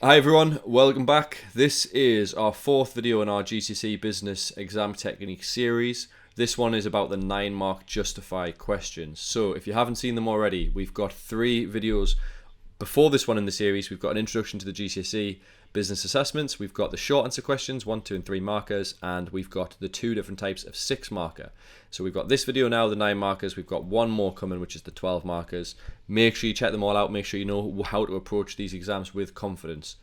Hi everyone, welcome back. This is our fourth video in our GCSE Business Exam Technique series. This one is about the 9-mark justify questions. So if you haven't seen them already, we've got 3 videos before this one in the series. We've got an introduction to the GCSE business assessments, we've got the short answer questions, 1, 2 and 3 markers, and we've got the 2 different types of 6 marker. So we've got this video now, the 9 markers, we've got one more coming, which is the 12 markers. Make sure you check them all out, make sure you know how to approach these exams with confidence.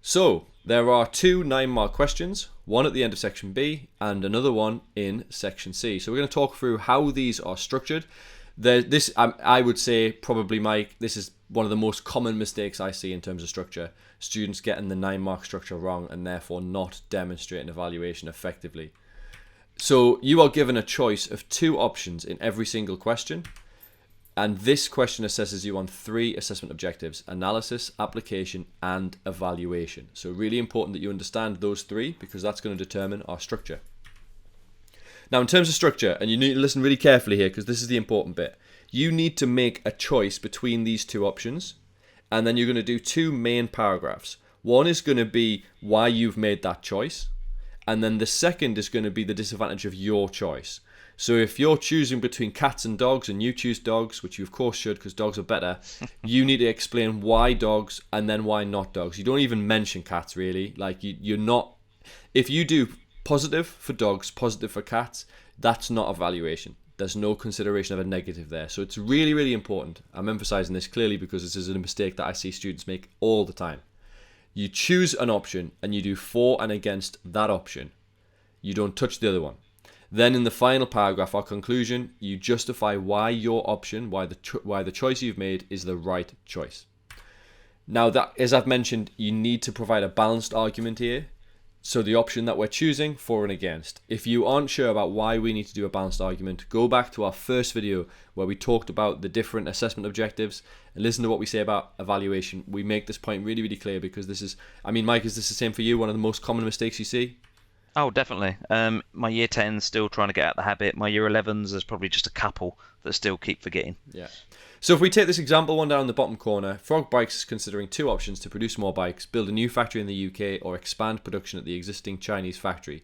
So there are 2 9-mark questions, one at the end of section B and another one in section C. So we're going to talk through how these are structured. I would say probably, Mike, this is one of the most common mistakes I see in terms of structure. Students getting the 9-mark structure wrong and therefore not demonstrating evaluation effectively. So you are given a choice of 2 options in every single question. And this question assesses you on 3 assessment objectives: analysis, application, and evaluation. So really important that you understand those 3 because that's going to determine our structure. Now, in terms of structure, and you need to listen really carefully here because this is the important bit, you need to make a choice between these 2 options, and then you're going to do 2 main paragraphs. One is going to be why you've made that choice, and then the second is going to be the disadvantage of your choice. So if you're choosing between cats and dogs and you choose dogs, which you of course should because dogs are better, you need to explain why dogs and then why not dogs. You don't even mention cats really. Like you're not, if you do positive for dogs, positive for cats, that's not evaluation. There's no consideration of a negative there. So it's really, really important. I'm emphasizing this clearly because this is a mistake that I see students make all the time. You choose an option and you do for and against that option. You don't touch the other one. Then in the final paragraph, our conclusion, you justify why your option, why the choice you've made is the right choice. Now, that, as I've mentioned, you need to provide a balanced argument here. So the option that we're choosing, for and against. If you aren't sure about why we need to do a balanced argument, go back to our first video where we talked about the different assessment objectives and listen to what we say about evaluation. We make this point really, really clear because this is, I mean, Mike, is this the same for you? One of the most common mistakes you see? Oh, definitely. My year 10's still trying to get out the habit. My year 11's, there's probably just a couple that still keep forgetting. Yeah. So if we take this example one down in the bottom corner, Frog Bikes is considering 2 options to produce more bikes: build a new factory in the UK or expand production at the existing Chinese factory.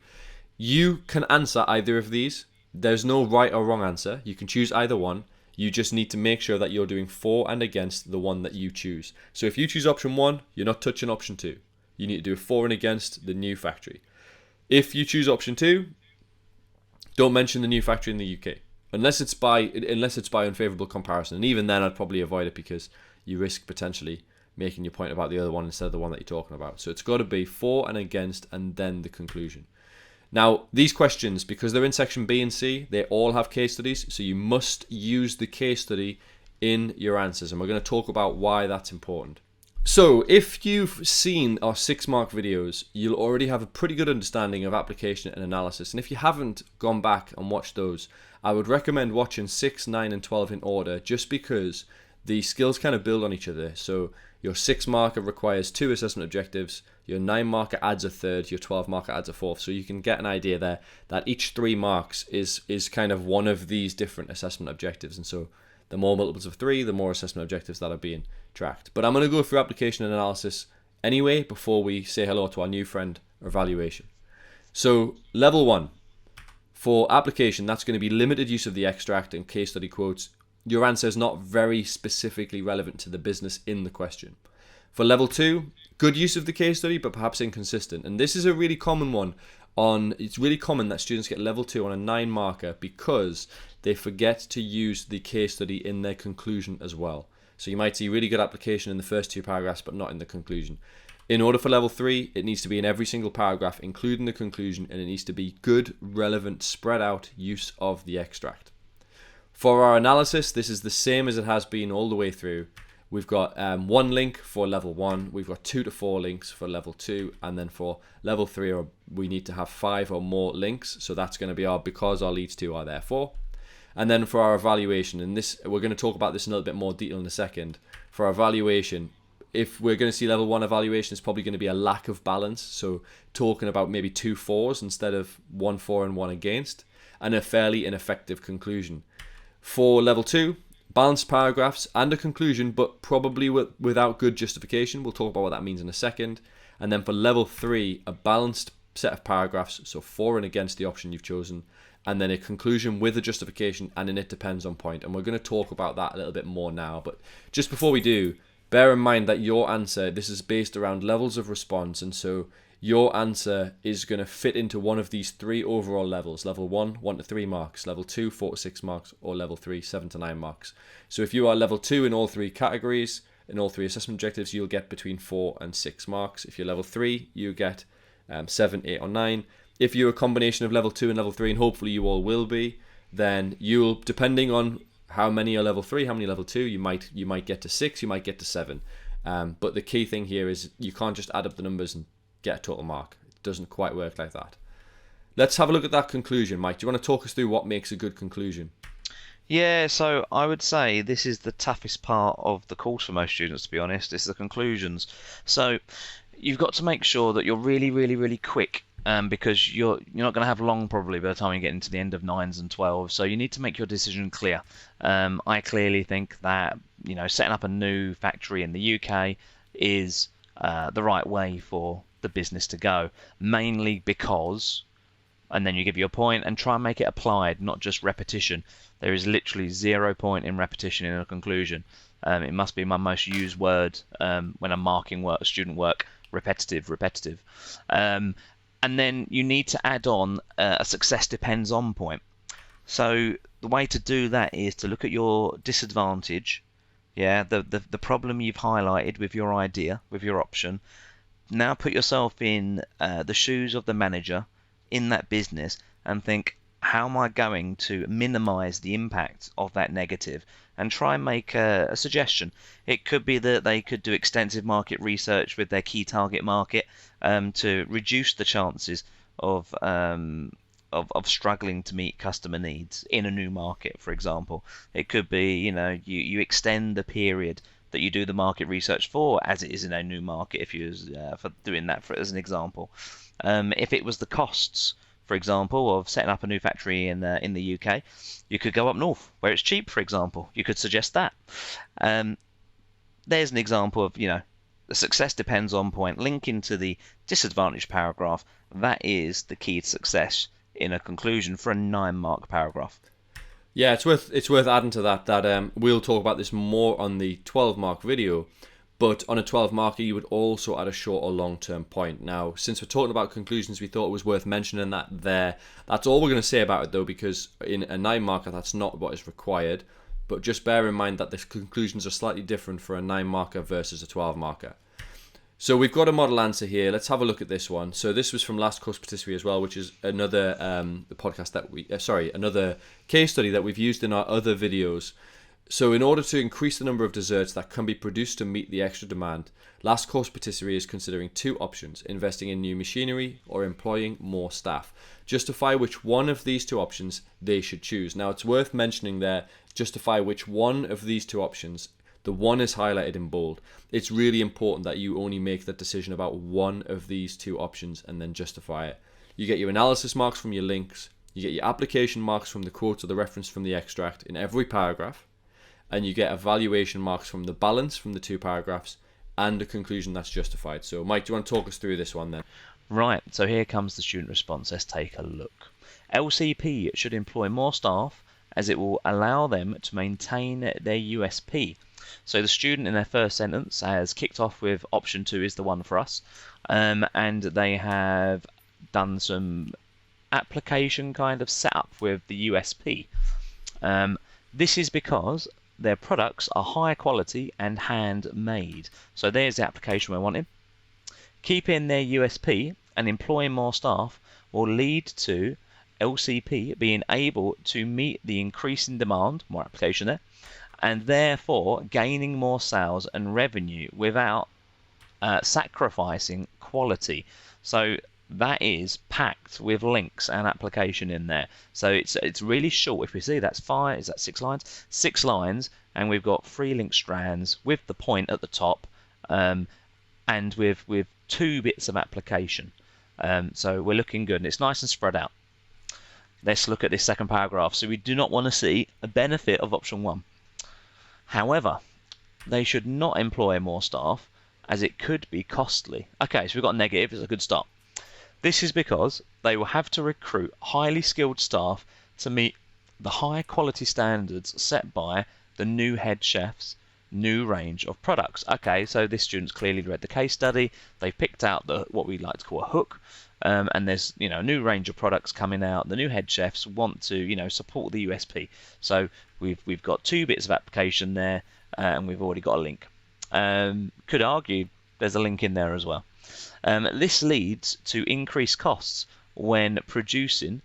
You can answer either of these. There's no right or wrong answer. You can choose either one. You just need to make sure that you're doing for and against the one that you choose. So if you choose option 1, you're not touching option 2. You need to do for and against the new factory. If you choose option 2, don't mention the new factory in the UK unless it's by unfavourable comparison, and even then I'd probably avoid it because you risk potentially making your point about the other one instead of the one that you're talking about. So it's got to be for and against and then the conclusion. Now, these questions, because they're in section B and C, they all have case studies, so you must use the case study in your answers, and we're going to talk about why that's important. So if you've seen our 6-mark videos, you'll already have a pretty good understanding of application and analysis. And if you haven't gone back and watched those, I would recommend watching 6, 9 and 12 in order, just because the skills kind of build on each other. So your 6-marker requires 2 assessment objectives, your 9-marker adds a third, your 12-marker adds a fourth. So you can get an idea there that each 3 marks is kind of one of these different assessment objectives. And so the more multiples of 3, the more assessment objectives that are being tracked. But I'm going to go through application and analysis anyway before we say hello to our new friend, evaluation. So level 1, for application, that's going to be limited use of the extract and case study quotes. Your answer is not very specifically relevant to the business in the question. For level 2, good use of the case study, but perhaps inconsistent. And this is a really common one. It's really common that students get level 2 on a 9-marker because they forget to use the case study in their conclusion as well. So you might see really good application in the first 2 paragraphs, but not in the conclusion. In order for level 3, it needs to be in every single paragraph, including the conclusion, and it needs to be good, relevant, spread out use of the extract. For our analysis, this is the same as it has been all the way through. We've got 1 link for level 1, we've got 2 to 4 links for level 2, and then for level 3, we need to have 5 or more links. So that's going to be because our leads 2 are therefore. And then for our evaluation, and this we're going to talk about this in a little bit more detail in a second. For our evaluation, if we're going to see level 1 evaluation, it's probably going to be a lack of balance. So talking about maybe 2 4s instead of 1 4 and 1 against, and a fairly ineffective conclusion. For level 2, balanced paragraphs and a conclusion, but probably without good justification. We'll talk about what that means in a second. And then for level 3, a balanced set of paragraphs, so for and against the option you've chosen, and then a conclusion with a justification and an it depends on point. And we're going to talk about that a little bit more now. But just before we do, bear in mind that your answer, this is based around levels of response, and so your answer is going to fit into one of these 3 overall levels. Level 1, 1 to 3 marks. Level 2, 4 to 6 marks. Or level 3, 7 to 9 marks. So if you are level 2 in all 3 categories, in all 3 assessment objectives, you'll get between 4 and 6 marks. If you're level 3, you get 7, 8 or 9. If you're a combination of level 2 and level 3, and hopefully you all will be, then you'll, depending on how many are level 3, how many level 2, you might get to 6, you might get to 7. But the key thing here is you can't just add up the numbers and get a total mark. It doesn't quite work like that. Let's have a look at that conclusion. Mike, do you want to talk us through what makes a good conclusion? Yeah, so I would say this is the toughest part of the course for most students, to be honest. It's the conclusions. So you've got to make sure that you're really, really, really quick, because you're not going to have long probably by the time you get into the end of 9s and 12s. So you need to make your decision clear. I clearly think that setting up a new factory in the UK is the right way for the business to go, mainly because, and then you give your point and try and make it applied, not just repetition. There is literally 0 point in repetition in a conclusion. It must be my most used word when I'm marking work, student work: repetitive. And then you need to add on a success depends on point. So the way to do that is to look at your disadvantage, the problem you've highlighted with your idea, with your option. Now put yourself in the shoes of the manager in that business and think, how am I going to minimize the impact of that negative, and try and make a suggestion. It could be that they could do extensive market research with their key target market to reduce the chances of struggling to meet customer needs in a new market, for example. It could be, you extend the period that you do the market research for, as it is in a new market, if you was for doing that as an example. If it was the costs, for example, of setting up a new factory in the UK, you could go up north where it's cheap, for example. You could suggest that. There's an example of, the success depends on point, linking to the disadvantaged paragraph. That is the key to success in a conclusion for a 9-mark paragraph. Yeah, it's worth adding to that we'll talk about this more on the 12-mark video, but on a 12-marker you would also add a short or long-term point. Now, since we're talking about conclusions, we thought it was worth mentioning that there. That's all we're going to say about it though, because in a 9-marker that's not what is required, but just bear in mind that the conclusions are slightly different for a 9-marker versus a 12-marker. So we've got a model answer here. Let's have a look at this one. So this was from last course patisserie as well, which is another another case study that we've used in our other videos. So in order to increase the number of desserts that can be produced to meet the extra demand, last course patisserie is considering 2 options: investing in new machinery or employing more staff. Justify which one of these 2 options they should choose. Now it's worth mentioning there, justify which one of these 2 options. The one is highlighted in bold. It's really important that you only make that decision about one of these 2 options and then justify it. You get your analysis marks from your links, you get your application marks from the quote or the reference from the extract in every paragraph, and you get evaluation marks from the balance from the 2 paragraphs and a conclusion that's justified. So Mike, do you want to talk us through this one then? Right, so here comes the student response. Let's take a look. LCP should employ more staff as it will allow them to maintain their USP. So the student in their first sentence has kicked off with option 2 is the one for us, and they have done some application kind of setup with the USP. This is because their products are high quality and handmade. So there's the application we're wanting. Keeping their USP and employing more staff will lead to LCP being able to meet the increasing demand, more application there, and therefore gaining more sales and revenue without sacrificing quality. So that is packed with links and application in there. So it's really short. If we see that's 6 lines? 6 lines, and we've got 3 link strands with the point at the top, and with 2 bits of application. So we're looking good, and it's nice and spread out. Let's look at this second paragraph. So we do not want to see a benefit of option 1. However, they should not employ more staff as it could be costly. Okay, so we've got a negative, it's a good start. This is because they will have to recruit highly skilled staff to meet the high quality standards set by the new head chef's new range of products. Okay, so this student's clearly read the case study. They've picked out what we like to call a hook, and there's a new range of products coming out. The new head chefs want to support the USP. So we've got 2 bits of application there, and we've already got a link. Could argue there's a link in there as well. This leads to increased costs when producing,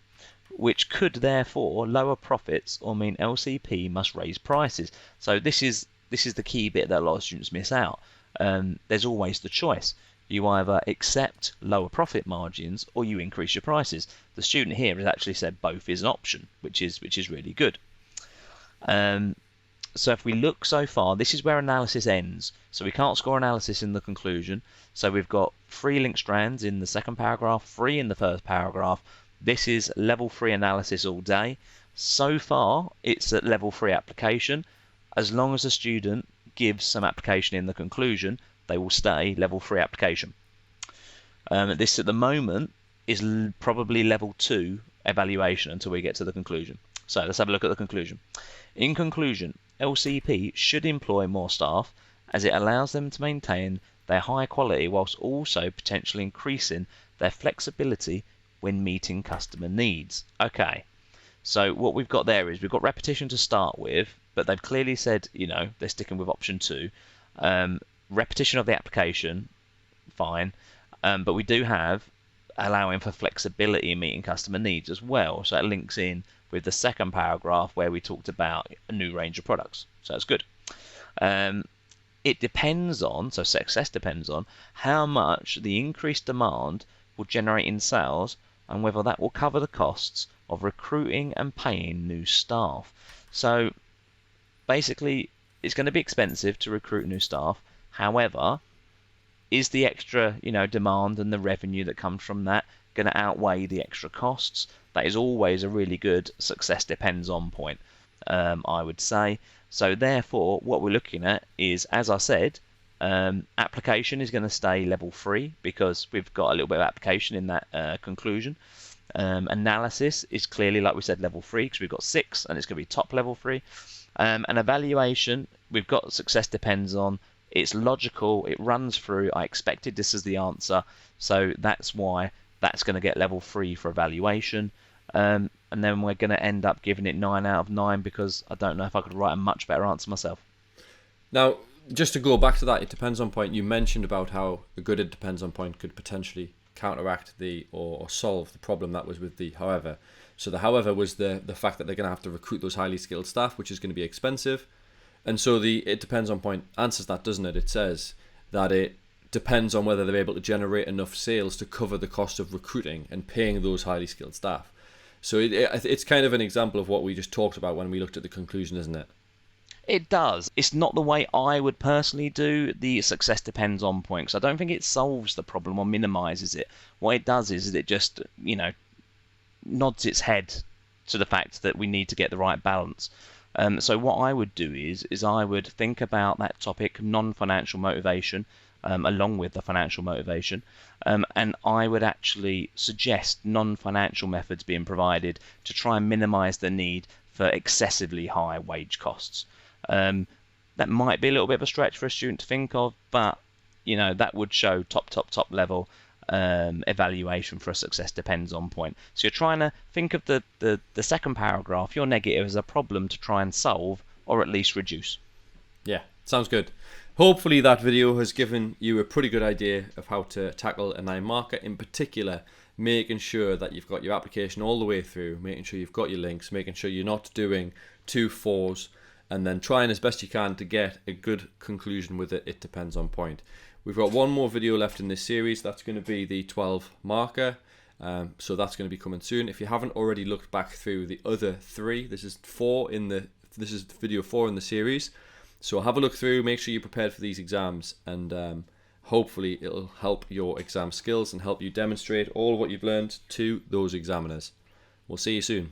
which could therefore lower profits or mean LCP must raise prices. So this is the key bit that a lot of students miss out. There's always the choice. You either accept lower profit margins or you increase your prices. The student here has actually said both is an option, which is really good. So if we look so far, this is where analysis ends. So we can't score analysis in the conclusion. So we've got 3 link strands in the second paragraph, 3 in the first paragraph. This is level 3 analysis all day. So far, it's at level 3 application. As long as the student gives some application in the conclusion, they will stay level 3 application. This at the moment is probably level 2 evaluation until we get to the conclusion. So let's have a look at the conclusion. In conclusion, LCP should employ more staff as it allows them to maintain their high quality whilst also potentially increasing their flexibility when meeting customer needs. Okay, so what we've got there is we've got repetition to start with, but they've clearly said, they're sticking with option 2. Repetition of the application, fine, but we do have allowing for flexibility in meeting customer needs as well. So it links in with the second paragraph where we talked about a new range of products. So that's good. It depends on, so success depends on how much the increased demand will generate in sales and whether that will cover the costs of recruiting and paying new staff. So basically, it's going to be expensive to recruit new staff. However, is the extra, demand and the revenue that comes from that going to outweigh the extra costs? That is always a really good success depends on point, I would say. So therefore, what we're looking at is, as I said, application is going to stay level 3 because we've got a little bit of application in that conclusion. Analysis is clearly, like we said, level 3 because we've got 6 and it's going to be top level 3. And evaluation, we've got success depends on. It's logical, it runs through. I expected this as the answer, so that's why that's going to get level 3 for evaluation. And then we're going to end up giving it 9 out of 9 because I don't know if I could write a much better answer myself. Now, just to go back to that, it depends on point. You mentioned about how a good it depends on point could potentially counteract or solve the problem that was with the however. So the however was the fact that they're going to have to recruit those highly skilled staff, which is going to be expensive. And so the it depends on point answers that, doesn't it? It says that it depends on whether they're able to generate enough sales to cover the cost of recruiting and paying those highly skilled staff. So it's kind of an example of what we just talked about when we looked at the conclusion, isn't it? It does. It's not the way I would personally do the success depends on point, because I don't think it solves the problem or minimises it. What it does is it just, nods its head to the fact that we need to get the right balance. So what I would do is I would think about that topic, non-financial motivation, along with the financial motivation, and I would actually suggest non-financial methods being provided to try and minimise the need for excessively high wage costs. That might be a little bit of a stretch for a student to think of, but that would show top level evaluation for a success depends on point. So you're trying to think of the second paragraph, your negative, as a problem to try and solve or at least reduce. Yeah, sounds good. Hopefully that video has given you a pretty good idea of how to tackle a 9 marker, in particular making sure that you've got your application all the way through, making sure you've got your links, making sure you're not doing 2 4s, and then trying as best you can to get a good conclusion with it. It depends on point. We've got one more video left in this series. That's going to be the 12 marker. So that's going to be coming soon. If you haven't already looked back through the other 3, this is video 4 in the series. So have a look through, make sure you're prepared for these exams, and hopefully it'll help your exam skills and help you demonstrate all what you've learned to those examiners. We'll see you soon.